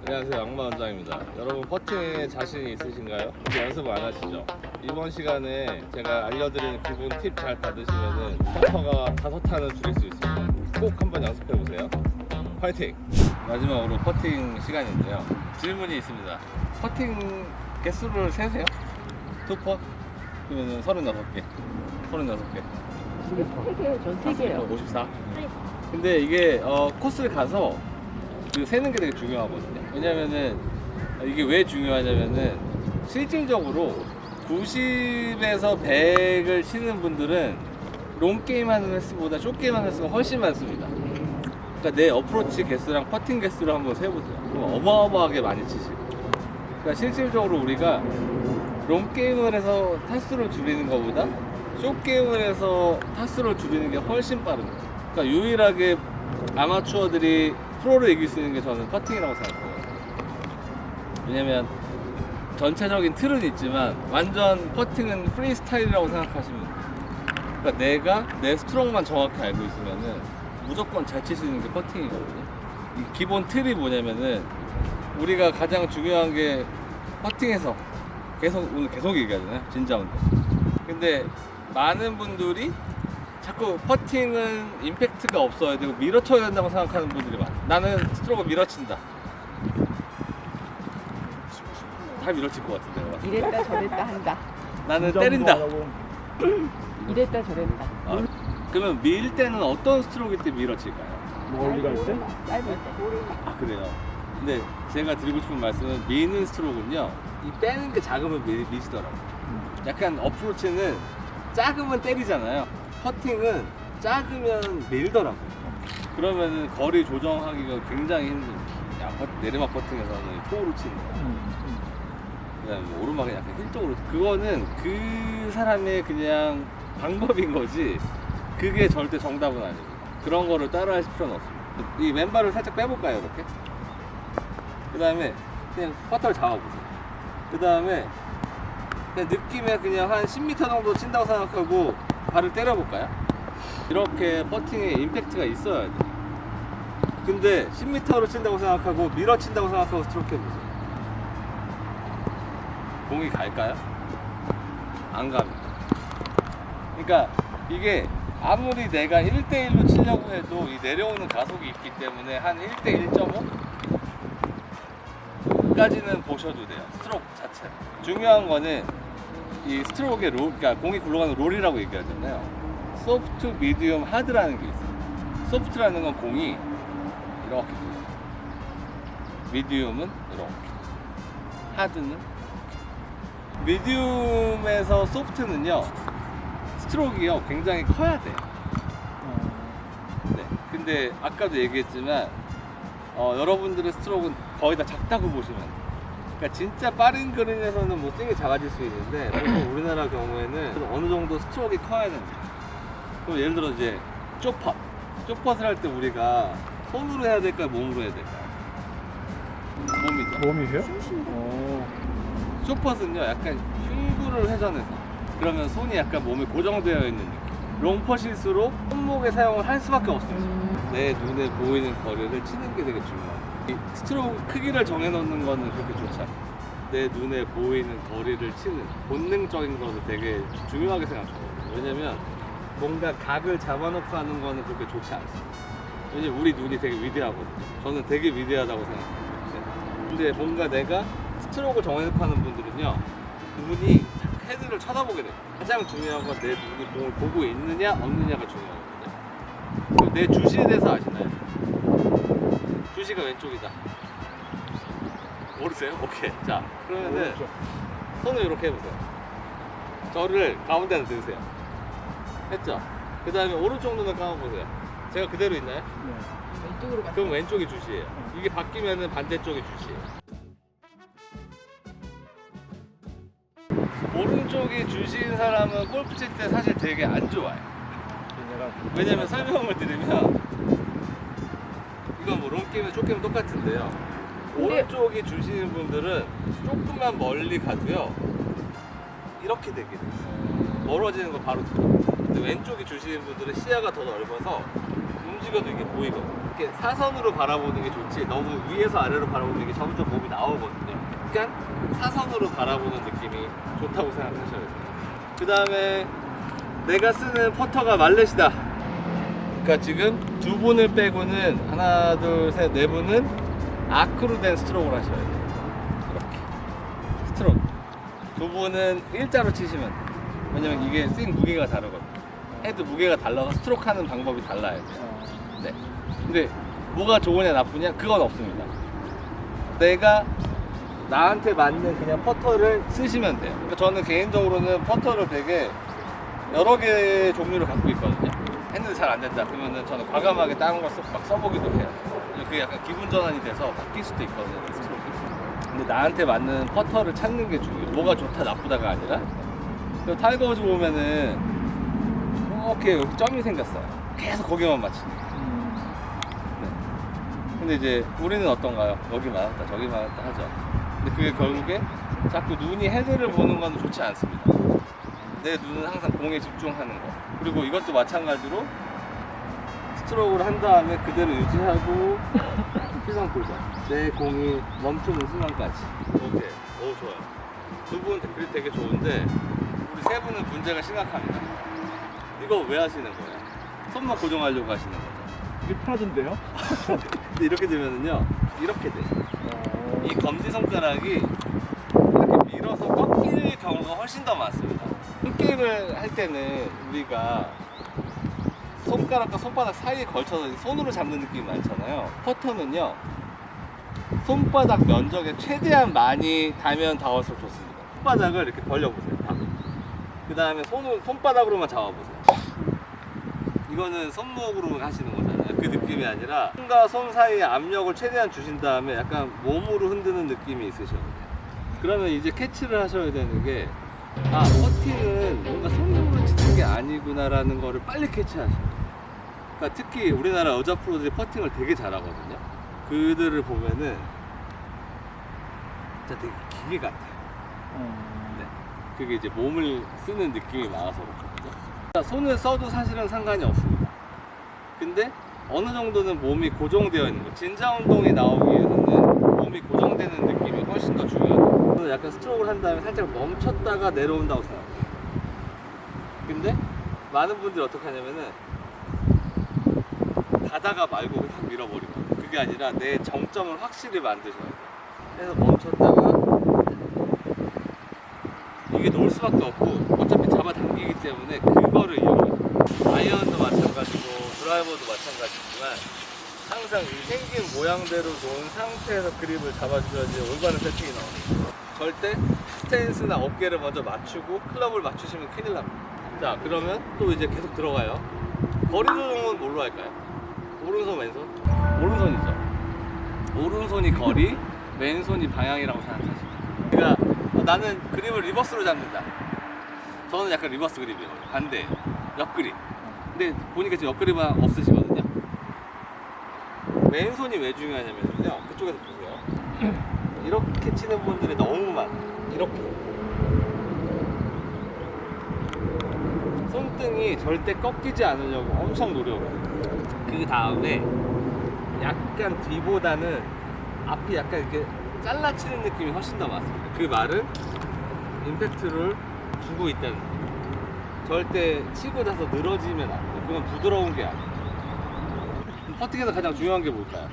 안녕하세요, 악마 원장입니다. 여러분 퍼팅에 자신이 있으신가요? 연습 안 하시죠? 이번 시간에 제가 알려드리는 기본 팁 잘 받으시면은 퍼터가 5타는 줄일 수 있습니다. 꼭 한번 연습해 보세요. 파이팅! 마지막으로 퍼팅 시간인데요. 질문이 있습니다. 퍼팅 개수를 세세요? 투퍼? 그러면 36개. 36개. 3개요. 전 3개요. 54. 근데 이게 코스를 가서 그 세는 게 되게 중요하거든요. 왜냐면은 이게 왜 중요하냐면은 실질적으로 90에서 100을 치는 분들은 롱게임 하는 횟수보다 숏게임 하는 횟수가 훨씬 많습니다. 그러니까 내 어프로치 개수랑 퍼팅 개수를 한번 세보세요. 그럼 어마어마하게 많이 치시고. 그러니까 실질적으로 우리가 롱게임을 해서 타수를 줄이는 것보다 숏게임을 해서 타수를 줄이는 게 훨씬 빠릅니다. 그러니까 유일하게 아마추어들이 프로를 이길 수 있는 게 저는 퍼팅이라고 생각해요. 왜냐면 전체적인 틀은 있지만 완전 퍼팅은 프리스타일이라고 생각하시면 돼요. 그러니까 내가 내 스트로크만 정확히 알고 있으면은 무조건 잘 칠 수 있는 게 퍼팅이거든요. 이 기본 틀이 뭐냐면은 우리가 가장 중요한 게 퍼팅에서 오늘 계속 얘기하잖아요. 진짜 운동. 근데 많은 분들이 자꾸 퍼팅은 임팩트가 없어야 되고 밀어쳐야 된다고 생각하는 분들이 많아요. 나는 스트로크 밀어친다. 다 밀어칠 것 같은데 내가. 이랬다 저랬다 한다. 나는 때린다. 이랬다 저랬다. 그러면 밀 때는 어떤 스트로크 때 밀어칠까요? 멀리 갈 때? 짧을 때. 아 그래요. 근데 제가 드리고 싶은 말씀은 미는 스트로크는요, 이 빼는 게 작으면 미시더라고요. 약간 어프로치는 작으면 때리잖아요. 퍼팅은 작으면 밀더라고요. 그러면은 거리 조정하기가 굉장히 힘듭니다. 내리막 퍼팅에서는 토우로 치는 거. 그다음에 뭐 오르막에 약간 힐쪽으로. 그거는 그 사람의 그냥 방법인 거지. 그게 절대 정답은 아니고. 그런 거를 따라 하실 필요는 없습니다. 이 왼발을 살짝 빼볼까요, 이렇게? 그 다음에 그냥 퍼터를 잡아보세요. 그 다음에 그냥 느낌에 그냥 한 10m 정도 친다고 생각하고 발을 때려볼까요? 이렇게 퍼팅에 임팩트가 있어야 돼. 근데 10m로 친다고 생각하고 밀어친다고 생각하고 스트로크 해보세요. 공이 갈까요? 안 갑니다. 그러니까 이게 아무리 내가 1대1로 치려고 해도 이 내려오는 가속이 있기 때문에 한 1대 1.5까지는 보셔도 돼요. 스트로크 자체. 중요한 거는 이 스트로크의 롤, 그러니까 공이 굴러가는 롤이라고 얘기하잖아요. 소프트, 미디움, 하드라는 게 있어요. 소프트라는 건 공이 이렇게 굴러요. 미디움은 이렇게. 하드는 이렇게. 미디움에서 소프트는요, 스트로크가 굉장히 커야 돼요. 네. 근데 아까도 얘기했지만 여러분들의 스트로크는 거의 다 작다고 보시면 돼요. 그러니까 진짜 빠른 그린에서는 뭐 스윙이 작아질 수 있는데 보통 우리나라 경우에는 어느 정도 스트로크가 커야 됩니다. 그럼 예를 들어 이제 쪽팟을 할 때 우리가 손으로 해야 될까요? 몸으로 해야 될까요? 몸이죠. 몸이세요? 쪽팟은요 약간 흉부를 회전해서, 그러면 손이 약간 몸에 고정되어 있는 느낌. 롱퍼실수록 손목의 사용을 할 수밖에 없어요. 내 눈에 보이는 거리를 치는 게 되게 중요해요. 이 스트로크 크기를 정해놓는 거는 그렇게 좋지 않아요. 내 눈에 보이는 거리를 치는 본능적인 거를 되게 중요하게 생각하거든요. 왜냐면 뭔가 각을 잡아놓고 하는 거는 그렇게 좋지 않습니다. 왜냐면 우리 눈이 되게 위대하거든요. 저는 되게 위대하다고 생각해요. 근데 뭔가 내가 스트로크를 정해놓고 하는 분들은요, 눈이 헤드를 쳐다보게 돼요. 가장 중요한 건 내 눈이 공을 보고 있느냐 없느냐가 중요하거든요. 그럼 내 주시에 대해서 아시나요? 주시가 왼쪽이다. 모르세요? 오케이. 자, 그러면은 손을 이렇게 해보세요. 저를 가운데다 드세요. 했죠? 그 다음에 오른쪽 눈을 감아보세요. 제가 그대로 있나요? 왼쪽으로 가. 그럼 왼쪽이 주시예요. 이게 바뀌면은 반대쪽이 주시예요. 오른쪽이 주시인 사람은 골프 칠 때 사실 되게 안 좋아요. 왜냐면 설명을 드리면, 이건 뭐 롱게임이나 숏게임 똑같은데요. 오른쪽이 주시는 분들은 조금만 멀리 가도요, 이렇게 되게 돼요. 멀어지는 거 바로 들어요. 근데 왼쪽이 주시는 분들은 시야가 더 넓어서 움직여도 이게 보이거든요. 이렇게 사선으로 바라보는 게 좋지 너무 위에서 아래로 바라보는 게 점점 몸이 나오거든요. 그러니까 사선으로 바라보는 느낌이 좋다고 생각하셔야 돼요. 그 다음에 내가 쓰는 퍼터가 말렛이다. 그러니까 지금 두 분을 빼고는 하나, 둘, 셋, 네 분은 아크로 된 스트로크를 하셔야 돼요. 이렇게 스트로크. 두 분은 일자로 치시면 돼요. 왜냐면 이게 스윙 무게가 다르거든요. 헤드 무게가 달라서 스트로크 하는 방법이 달라야 돼요. 네. 근데 뭐가 좋으냐 나쁘냐 그건 없습니다. 내가 나한테 맞는 그냥 퍼터를 쓰시면 돼요. 그러니까 저는 개인적으로는 퍼터를 되게 여러 개의 종류를 갖고 있거든요. 했는데 잘 안 된다 그러면은 저는 과감하게 다른 걸 막 써보기도 해요. 그게 약간 기분 전환이 돼서 바뀔 수도 있거든요. 스트로크. 근데 나한테 맞는 퍼터를 찾는 게 중요해요. 뭐가 좋다 나쁘다가 아니라. 그리고 타이거 우즈 보면은 이렇게 여기 점이 생겼어요. 계속 거기만 맞추는. 네. 근데 이제 우리는 어떤가요? 여기 맞았다 저기 맞았다 하죠. 근데 그게 결국에 자꾸 눈이 헤드를 보는 건 좋지 않습니다. 내 눈은 항상 공에 집중하는 거. 그리고 이것도 마찬가지로 스트로크를 한 다음에 그대로 유지하고 시선 고정. 내 공이 멈추는 순간까지. 오케이. 오 좋아요. 두 분 댓글이 되게 좋은데 우리 세 분은 문제가 심각합니다. 이거 왜 하시는 거예요? 손만 고정하려고 하시는 거죠. 이게 편하던데요? 근데 이렇게 되면은요, 이렇게 돼. 이 검지 손가락이 이렇게 밀어서 꺾일 경우가 훨씬 더 많습니다. 게임을 할 때는 우리가 손가락과 손바닥 사이에 걸쳐서 손으로 잡는 느낌이 많잖아요. 퍼터는요, 손바닥 면적에 최대한 많이 닿으면 닿을수록 좋습니다. 손바닥을 이렇게 벌려보세요. 그 다음에 손바닥으로만 잡아보세요. 이거는 손목으로 하시는 거잖아요. 그 느낌이 아니라 손과 손 사이에 압력을 최대한 주신 다음에 약간 몸으로 흔드는 느낌이 있으셔야 돼요. 그러면 이제 캐치를 하셔야 되는 게 퍼팅은 뭔가 손으로 치는 게 아니구나라는 거를 빨리 캐치하셔요. 그러니까 특히 우리나라 여자 프로들이 퍼팅을 되게 잘하거든요. 그들을 보면은 진짜 되게 기계 같아요. 네. 그게 이제 몸을 쓰는 느낌이 많아서 그렇거든요. 손을 써도 사실은 상관이 없습니다. 근데 어느 정도는 몸이 고정되어 있는 거. 진자 운동이 나오기 위해서는 몸이 고정되는 느낌이 훨씬 더 중요해요. 저는 약간 스트로크를 한 다음에 살짝 멈췄다가 내려온다고 생각해요. 근데 많은 분들이 어떻게 하냐면은 가다가 말고 그냥 밀어버리고 그게 아니라 내 정점을 확실히 만드셔야 돼요. 그래서 멈췄다가 이게 놓을 수밖에 없고 어차피 잡아당기기 때문에 그거를 이용해요. 아이언도 마찬가지고 드라이버도 마찬가지지만 항상 이 생긴 모양대로 놓은 상태에서 그립을 잡아주셔야지 올바른 세팅이 나옵니다. 절대 스탠스나 어깨를 먼저 맞추고 클럽을 맞추시면 큰일 납니다. 자, 그러면 또 이제 계속 들어가요. 거리 조정은 뭘로 할까요? 오른손, 왼손? 오른손이죠. 오른손이 거리, 왼손이 방향이라고 생각하시면 그러니까 나는 그립을 리버스로 잡는다. 저는 약간 리버스 그립이에요. 반대, 옆그립. 근데 보니까 지금 옆그립은 없으시거든요. 왼손이 왜 중요하냐면요. 그쪽에서 보세요. 이렇게 치는 분들이 너무 많아. 이렇게. 손등이 절대 꺾이지 않으려고 엄청 노력해요. 그 다음에 약간 뒤보다는 앞이 약간 이렇게 잘라치는 느낌이 훨씬 더 많습니다. 그 말은 임팩트를 주고 있다는 거예요. 절대 치고 나서 늘어지면 안 돼요. 그건 부드러운 게 아니에요. 퍼팅에서 가장 중요한 게 뭘까요?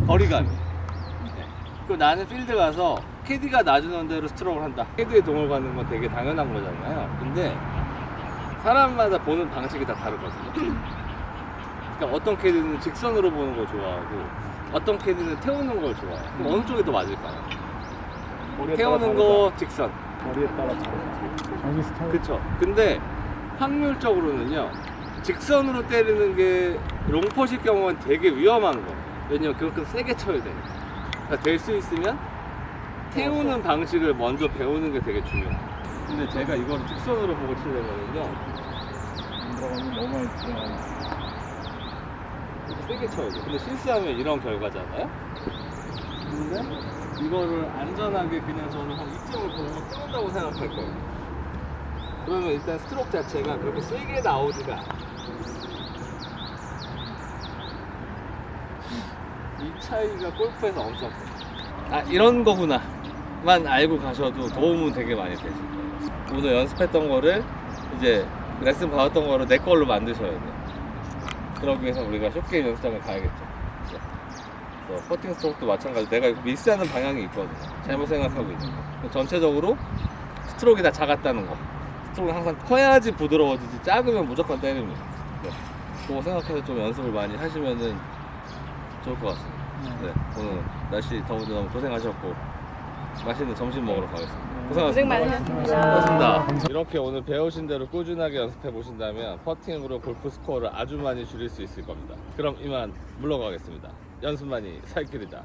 거리감이. 네. 그리고 나는 필드 가서 캐디가 놔주는 대로 스트로크를 한다. 캐디의 도움을 받는 건 되게 당연한 거잖아요. 근데 사람마다 보는 방식이 다 다르거든요. 그러니까 어떤 캐디는 직선으로 보는 걸 좋아하고 어떤 캐디는 태우는 걸 좋아해요. 그럼 어느 쪽이 더 맞을까요? 태우는 거 직선. 머리에 따라 자기 스타일. 그쵸. 근데 확률적으로는요, 직선으로 때리는 게 롱퍼실 경우는 되게 위험한 거. 왜냐면 그만큼 세게 쳐야 되니까. 그러니까 될 수 있으면 태우는 방식을 먼저 배우는 게 되게 중요해요. 근데 제가 이거를 직선으로 보고 치려면요, 안 들어가면 너무 많이 들어가요. 이렇게 세게 쳐야 돼요. 근데 실수하면 이런 결과잖아요. 근데 이거를 안전하게 그냥 저는 한 이쯤을 보고 태운다고 생각할 거예요. 그러면 일단 스트로크 자체가 그렇게 세게 나오지가 않아요. 이 차이가 골프에서 엄청 커요. 아 이런 거구나만 알고 가셔도 도움은 되게 많이 되실 거예요. 오늘 연습했던 거를 이제 레슨 받았던 거를 내 걸로 만드셔야 돼요. 그러기 위해서 우리가 쇼게임 연습장을 가야겠죠. 그래서 퍼팅 스트로크도 마찬가지. 내가 미스하는 방향이 있거든요. 잘못 생각하고 있는 거. 전체적으로 스트로크가 다 작았다는 거. 스트로크는 항상 커야지 부드러워지지 작으면 무조건 때립니다. 네. 그거 생각해서 좀 연습을 많이 하시면은 좋을 것 같습니다. 네. 오늘 날씨 더운데 너무 고생하셨고 맛있는 점심 먹으러 가겠습니다. 고생 고생하셨습니다. 많으셨습니다. 고맙습니다. 이렇게 오늘 배우신 대로 꾸준하게 연습해 보신다면 퍼팅으로 골프 스코어를 아주 많이 줄일 수 있을 겁니다. 그럼 이만 물러가겠습니다. 연습만이 살 길이다.